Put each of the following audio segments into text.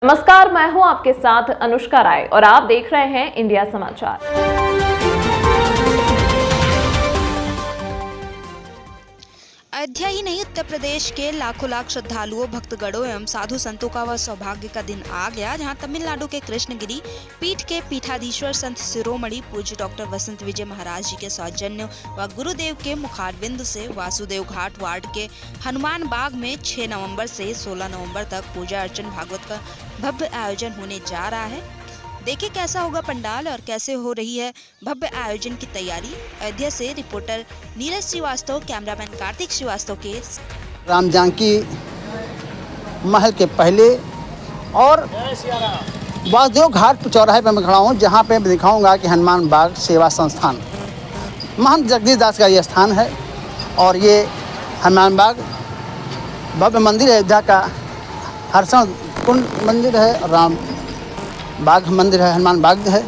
नमस्कार, मैं हूं आपके साथ अनुष्का राय और आप देख रहे हैं इंडिया समाचार। अयोध्या ही नहीं, उत्तर प्रदेश के लाखों लाख श्रद्धालुओं, भक्तगणों एवं साधु संतों का वह सौभाग्य का दिन आ गया जहां तमिलनाडु के कृष्णगिरी पीठ के पीठाधीश्वर संत शिरोमणि पूज्य डॉक्टर वसंत विजय महाराज जी के सौजन्य व गुरुदेव के मुखारविंद से वासुदेव घाट वार्ड के हनुमान बाग में 6 नवंबर से 16 नवंबर तक पूजा अर्चन भागवत का भव्य आयोजन होने जा रहा है। देखिए कैसा होगा पंडाल और कैसे हो रही है भव्य आयोजन की तैयारी। अयोध्या से रिपोर्टर नीरज श्रीवास्तव, कैमरामैन कार्तिक श्रीवास्तव के राम जानकी महल के पहले और वासुदेव घाट चौराहे पर मैं खड़ा हूँ, जहाँ पे मैं दिखाऊंगा कि हनुमान बाग सेवा संस्थान महंत जगदीश दास का ये स्थान है। और ये हनुमान बाग भव्य मंदिर है, अयोध्या का हर्षण कुंड मंदिर है, राम बाग मंदिर है, हनुमान बाग है।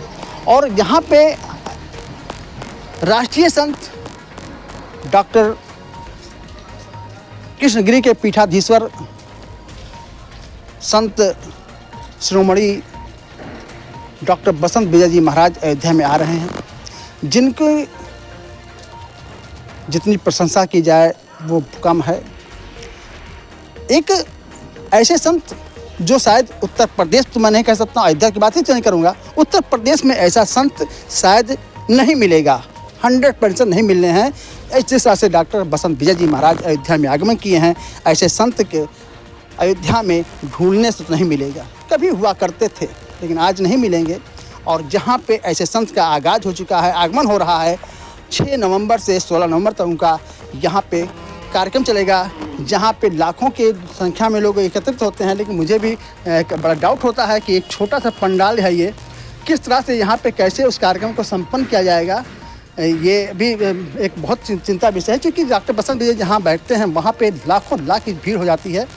और यहाँ पे राष्ट्रीय संत डॉक्टर कृष्णगिरी के पीठाधीश्वर संत शिरोमणि डॉक्टर वसंत विजय जी महाराज अयोध्या में आ रहे हैं, जिनकी जितनी प्रशंसा की जाए वो कम है। एक ऐसे संत जो शायद उत्तर प्रदेश, तो मैं नहीं कह सकता, अयोध्या की बात ही नहीं करूँगा, उत्तर प्रदेश में ऐसा संत शायद नहीं मिलेगा, 100% नहीं मिलने हैं। इस तरह से डॉक्टर वसंत विजय जी महाराज अयोध्या में आगमन किए हैं। ऐसे संत के अयोध्या में ढूंढने से तो नहीं मिलेगा, कभी हुआ करते थे लेकिन आज नहीं मिलेंगे। और जहाँ पे ऐसे संत का आगाज़ हो चुका है, आगमन हो रहा है, 6 नवंबर से 16 नवंबर तक उनका यहाँ पे कार्यक्रम चलेगा, जहाँ पे लाखों के संख्या में लोग एकत्रित होते हैं। लेकिन मुझे भी एक बड़ा डाउट होता है कि एक छोटा सा पंडाल है, ये किस तरह से यहाँ पे कैसे उस कार्यक्रम को संपन्न किया जाएगा, ये भी एक बहुत चिंता विषय है। क्योंकि डॉक्टर वसंत विजय जहाँ बैठते हैं वहाँ पे लाखों लाख की भीड़ हो जाती है।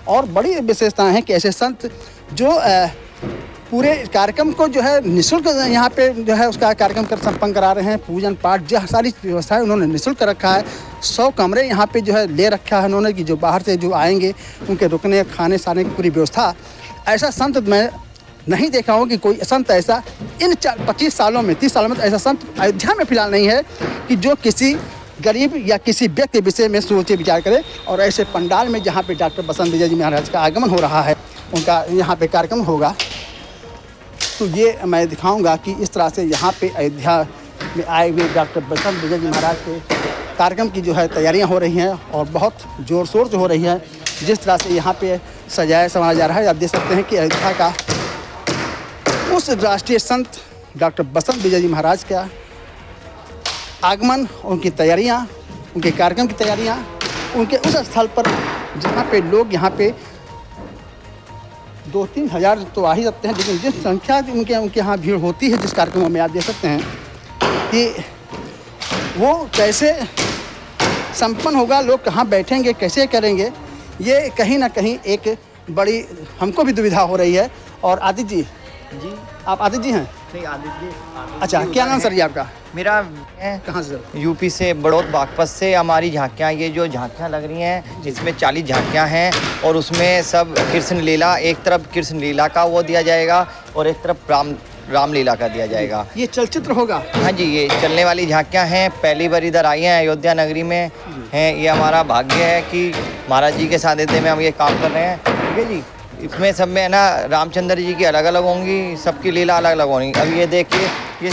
और बड़ी विशेषताएँ हैं कि ऐसे संत जो पूरे कार्यक्रम को जो है निःशुल्क यहाँ पे जो है उसका कार्यक्रम कर संपन्न करा रहे हैं। पूजन पाठ जो सारी व्यवस्थाएं उन्होंने निःशुल्क रखा है। 100 कमरे यहाँ पे जो है ले रखा है उन्होंने, कि जो बाहर से जो आएंगे उनके रुकने खाने साने की पूरी व्यवस्था। ऐसा संत मैं नहीं देखा हूँ कि कोई संत ऐसा इन 25 सालों में 30 सालों में ऐसा संत अयोध्या में फिलहाल नहीं है कि जो किसी गरीब या किसी व्यक्ति के विषय में सोचे विचार करे। और ऐसे पंडाल में जहाँ पे डॉक्टर वसंत विजय जी महाराज का आगमन हो रहा है, उनका यहाँ पे कार्यक्रम होगा, तो ये मैं दिखाऊंगा कि इस तरह से यहाँ पे अयोध्या में आए हुए डॉक्टर वसंत विजय जी महाराज के कार्यक्रम की जो है तैयारियाँ हो रही हैं और बहुत ज़ोर शोर से हो रही हैं। जिस तरह से यहाँ पे सजाया संवारा जा रहा है, आप देख सकते हैं कि अयोध्या का उस राष्ट्रीय संत डॉक्टर वसंत विजय जी महाराज का आगमन, उनकी तैयारियाँ, उनके कार्यक्रम की तैयारियाँ, उनके उस स्थल पर जहाँ पे लोग यहाँ पे 2-3 हज़ार तो आ ही सकते हैं, लेकिन जिस संख्या उनके यहाँ भीड़ होती है जिस कार्यक्रमों में, आप देख सकते हैं कि वो कैसे संपन्न होगा, लोग कहाँ बैठेंगे, कैसे करेंगे, ये कहीं ना कहीं एक बड़ी हमको भी दुविधा हो रही है। और आदित्य जी, आप आदित्य जी हैं? नहीं, आदित्य जी। अच्छा, क्या नाम सर जी आपका? मेरा कहाँ से सर? यूपी से, बड़ौद बागपत से। हमारी झांकियाँ, ये जो झांकियाँ लग रही हैं, जिसमें 40 झांकियाँ हैं और उसमें सब कृष्ण लीला, एक तरफ कृष्ण लीला का वो दिया जाएगा और एक तरफ रामलीला का दिया जाएगा। ये चलचित्र होगा? हाँ जी, ये चलने वाली झांकियाँ हैं। पहली बार इधर आई हैं, अयोध्या नगरी में हैं। ये हमारा भाग्य है कि महाराज जी के सानिध्य में हम ये काम कर रहे हैं। ठीक है जी। इसमें सब में है ना, रामचंद्र जी की अलग अलग होंगी, सबकी लीला अलग अलग होंगी। अब ये देखिए, ये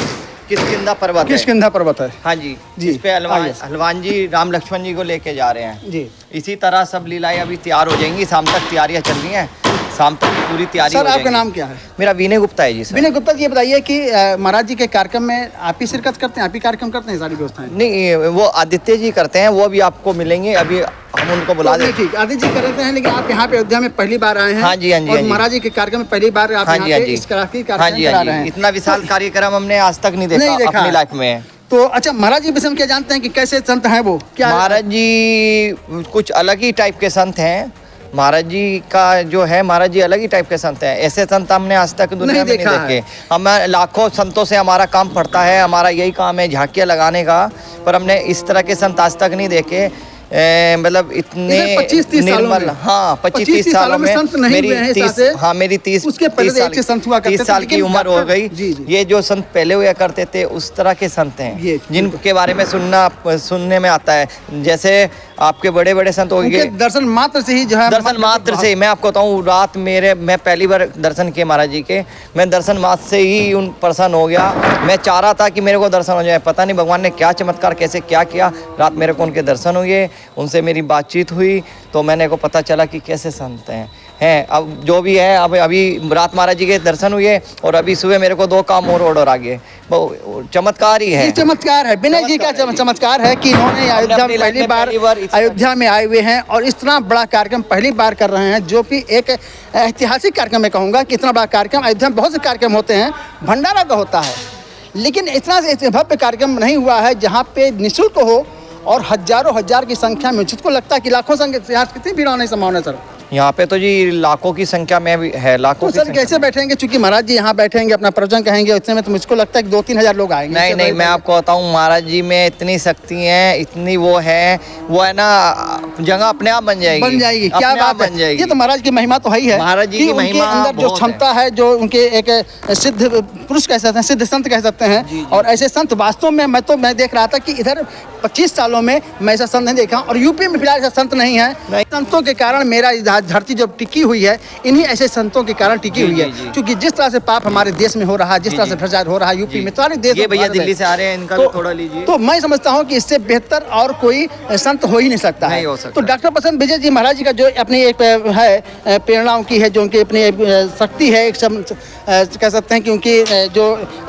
किष्किंधा पर्वत है। किष्किंधा पर्वत है, हाँ जी। इस पे हनुमान जी राम लक्ष्मण जी को लेके जा रहे हैं जी। इसी तरह सब लीलाएं अभी तैयार हो जाएंगी, शाम तक तैयारियां चल रही हैं, शाम तक पूरी तैयारी हो जाएगी। सर आपका नाम क्या है? मेरा विनय गुप्ता है जी सर। विनय गुप्ता जी, ये बताइए कि महाराज जी के कार्यक्रम में आप ही शिरकत करते हैं, आप ही कार्यक्रम करते हैं, सारी व्यवस्थाएं? नहीं, वो आदित्य जी करते हैं, वो भी आपको मिलेंगे, अभी हम उनको बुला दें। ठीक, आदित्य जी करते हैं, लेकिन आप यहाँ पे अयोध्या में पहली बार आए हैं। हाँ जी, हाँ जी। और महाराज जी के कार्यक्रम में पहली बार आप यहाँ पे इस तरह की कार्यक्रम करा रहे हैं। इतना विशाल कार्यक्रम हमने आज तक नहीं देखा अपनी लाइफ में। तो अच्छा, महाराज जी विषय में क्या जानते हैं कि कैसे संत हैं वो? क्या महाराज जी कुछ अलग ही टाइप के संत हैं। महाराज जी का जो है, महाराज जी अलग ही टाइप के संत हैं। ऐसे संत हमने आज तक दुनिया में नहीं देखे। हम लाखों संतों से हमारा काम पड़ता है, हमारा यही काम है झांकियाँ लगाने का, पर हमने इस तरह के संत आज तक नहीं देखे मतलब इतने इधर 25-30 सालों निर्मल, में। हाँ 25-30 सालों में संत नहीं हुए हैं मेरी इस तरह से। हाँ मेरी 30 उसके पहले एक से संत हुआ करते 30 थे, साल की लेकिन उम्र हो डॉक्टर- गई। जी, जी। ये जो संत पहले हुआ करते थे उस तरह के संत ये, हैं जिनके बारे में सुनने में आता है, जैसे आपके बड़े बड़े संत हो उनके गए। दर्शन मात्र से ही जो है दर्शन मात्र से मैं आपको बताऊं, रात मैं पहली बार दर्शन किए महाराज जी के, मैं दर्शन मात्र से ही उन प्रसन्न हो गया। मैं चाह रहा था कि मेरे को दर्शन हो जाए, पता नहीं भगवान ने क्या चमत्कार कैसे क्या किया, रात मेरे को उनके दर्शन हुए, उनसे मेरी बातचीत हुई तो मैंने को पता चला कि कैसे संत हैं। अब जो भी है, अब अभी रात महाराज जी के दर्शन हुए और अभी सुबह मेरे को 2 काम और ऑर्डर आ गए। वो चमत्कार ही है, ये चमत्कार है। विनय जी का चमत्कार है कि इन्होंने अयोध्या में पहली बार अयोध्या में आए हुए हैं और इस तरह बड़ा कार्यक्रम पहली बार कर रहे हैं, जो कि एक ऐतिहासिक कार्यक्रम मैं कहूँगा कि इतना बड़ा कार्यक्रम अयोध्या में बहुत से कार्यक्रम होते हैं, भंडारा का होता है, लेकिन इतना भव्य कार्यक्रम नहीं हुआ है जहाँ पे निःशुल्क हो और हजारों हजार की संख्या में। मुझको लगता है कि लाखों संख्या, कितनी भीड़ होने की संभावना है सर? यहाँ पे तो जी लाखों की संख्या में भी है, लाखों तो की सर संख्या कैसे बैठेंगे, चूंकि महाराज जी यहाँ बैठेंगे अपना प्रवचन कहेंगे, उतने में तो मुझको लगता है कि 2-3 हजार लोग आएंगे। नहीं नहीं, मैं आपको बताऊं, महाराज जी में इतनी शक्ति है, इतनी वो है ना, जगह अपने आप बन जाएगी। क्या बात है, ये तो महाराज की महिमा तो है ही है। महाराज जी की महिमा अंदर जो क्षमता है, जो उनके एक सिद्ध पुरुष कह सकते हैं, सिद्ध संत कह सकते हैं। और ऐसे संत वास्तव में मैं देख रहा था कि इधर 25 सालों में मैं ऐसा संत नहीं देखा, और यूपी में फिलहाल ऐसा संत नहीं है। संतों के कारण मेरा धरती जो टिकी हुई है, इन्हीं ऐसे संतों के कारण टिकी हुई है, क्योंकि जिस तरह से पाप हमारे देश में हो रहा है, जिस तरह से भ्रष्टाचार हो रहा है यूपी में, सारे देश, ये भैया दिल्ली से आ रहे हैं, इनका भी थोड़ा लीजिए। तो मैं समझता हूँ कि इससे बेहतर और कोई संत हो ही नहीं सकता है। तो डॉक्टर बसंत विजय जी महाराज जी का जो अपनी एक है प्रेरणाओं की है, जो उनकी अपनी शक्ति है, एक कह सकते हैं कि उनकी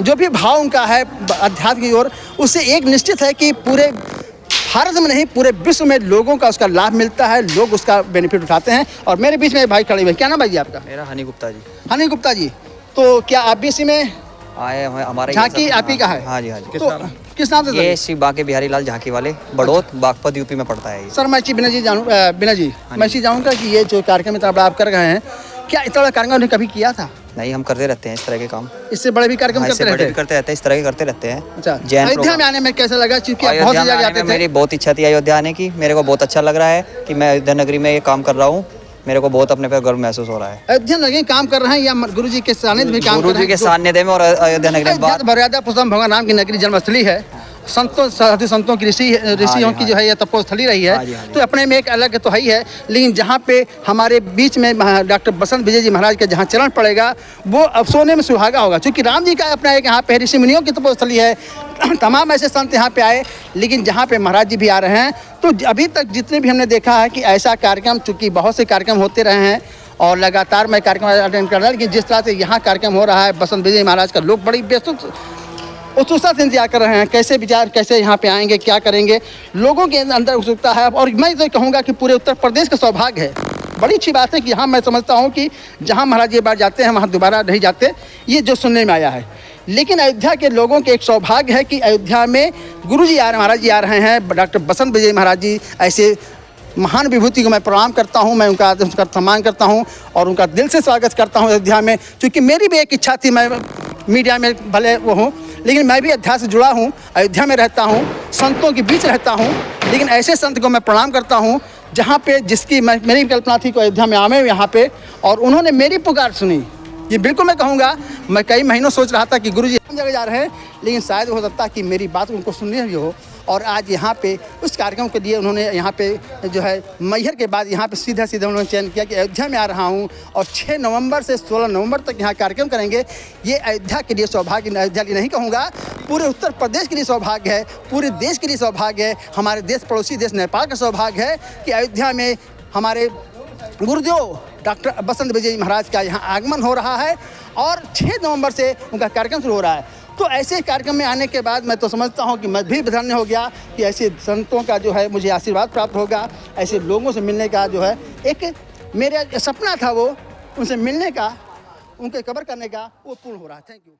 जो भी भाव उनका है अध्यात्म की ओर, उससे एक निश्चित है कि पूरे भारत में नहीं पूरे विश्व में लोगों का उसका लाभ मिलता है, लोग उसका बेनिफिट उठाते हैं। और मेरे बीच में भाई खड़े हुए, क्या नाम भाई जी आपका? मेरा हनी गुप्ता जी। हनी गुप्ता जी, तो क्या आप भी इसी में आए हैं? हमारा झांकी आप ही का है? हाँ जी, हाँ जी। तो किस नाम से? ये श्री बांके बिहारी लाल झांकी वाले, बड़ौत बागपत यूपी में पड़ता है ये। सर मैं बिना जी मैं चाहूँगा कि ये जो कार्यक्रम इतना बड़ा आप कर रहे हैं, क्या इतना बड़ा कार्यक्रम उन्हें कभी किया था? नहीं, हम करते रहते हैं इस तरह के काम। इससे बड़े भी कार्यक्रम करते रहते हैं? इस तरह के करते रहते हैं। अच्छा, अयोध्या में आने में कैसा लगा? क्योंकि आप बहुत जगह जाते थे। मेरी बहुत इच्छा थी अयोध्या आने की, मेरे को बहुत अच्छा लग रहा है कि मैं अयोध्या नगरी में ये काम कर रहा हूँ, मेरे को बहुत अपने पे गर्व महसूस हो रहा है। अयोध्या नगरी काम कर रहे हैं या गुरु जी के सानिध्य में काम कर रहे हैं? गुरु जी के सानिध्य में और अयोध्या नगरी में। मर्यादा पुरुषोत्तम भगवान राम की नगरी जन्मस्थली है, साधु संतों की ऋषियों की जो है ये तपोस्थली रही है, तो अपने में एक अलग तो है ही है। लेकिन जहाँ पे हमारे बीच में डॉक्टर बसंत विजय जी महाराज का जहाँ चरण पड़ेगा, वो अब सोने में सुहागा होगा, क्योंकि राम जी का अपना एक यहाँ पे ऋषि मुनियों की तपोस्थली है। तमाम ऐसे संत यहाँ पे आए, लेकिन जहाँ पे महाराज जी भी आ रहे हैं, तो अभी तक जितने भी हमने देखा है कि ऐसा कार्यक्रम, चूँकि बहुत से कार्यक्रम होते रहे हैं और लगातार मैं कार्यक्रम अटेंड कर रहा हूँ, लेकिन जिस तरह से यहाँ कार्यक्रम हो रहा है बसंत विजय महाराज का, लोग बड़ी उत्सुकता से इंतजार कर रहे हैं, कैसे विचार, कैसे यहाँ पे आएंगे, क्या करेंगे, लोगों के अंदर उत्सुकता है। और मैं तो कहूँगा कि पूरे उत्तर प्रदेश का सौभाग्य है। बड़ी अच्छी बात है कि यहाँ मैं समझता हूँ कि जहाँ महाराज ये बार जाते हैं वहाँ दोबारा नहीं जाते, ये जो सुनने में आया है। लेकिन अयोध्या के लोगों के एक सौभाग्य है कि अयोध्या में गुरु जी महाराज जी आ रहे हैं, डॉक्टर बसंत विजय महाराज जी, ऐसे महान विभूति को मैं प्रणाम करता हूँ, मैं उनका सम्मान करता हूँ और उनका दिल से स्वागत करता हूँ अयोध्या में। क्योंकि मेरी भी एक इच्छा थी, मैं मीडिया में भले वो हूँ, लेकिन मैं भी अयोध्या से जुड़ा हूँ, अयोध्या में रहता हूँ, संतों के बीच रहता हूँ, लेकिन ऐसे संत को मैं प्रणाम करता हूँ जहाँ पे जिसकी मेरी कल्पना थी कि अयोध्या में आवे यहाँ पे, और उन्होंने मेरी पुकार सुनी। ये बिल्कुल मैं कहूँगा, मैं कई महीनों सोच रहा था कि गुरुजी हम जगह जा रहे हैं, लेकिन शायद हो सकता है कि मेरी बात उनको सुननी ही हो। और आज यहाँ पे उस कार्यक्रम के लिए उन्होंने यहाँ पे जो है मैहर के बाद यहाँ पे सीधा उन्होंने चयन किया कि अयोध्या में आ रहा हूँ और 6 नवंबर से 16 नवंबर तक यहाँ कार्यक्रम करेंगे। ये अयोध्या के लिए सौभाग्य, अयोध्या के नहीं कहूँगा, पूरे उत्तर प्रदेश के लिए सौभाग्य है, पूरे देश के लिए सौभाग्य है, हमारे देश पड़ोसी देश नेपाल का सौभाग्य है कि अयोध्या में हमारे गुरुदेव डॉक्टर बसंत विजय महाराज का यहाँ आगमन हो रहा है और 6 नवंबर से उनका कार्यक्रम शुरू हो रहा है। तो ऐसे कार्यक्रम में आने के बाद मैं तो समझता हूँ कि मैं भी धन्य हो गया कि ऐसे संतों का जो है मुझे आशीर्वाद प्राप्त होगा, ऐसे लोगों से मिलने का जो है एक मेरा सपना था, वो उनसे मिलने का, उनके कवर करने का, वो पूर्ण हो रहा है। Thank you.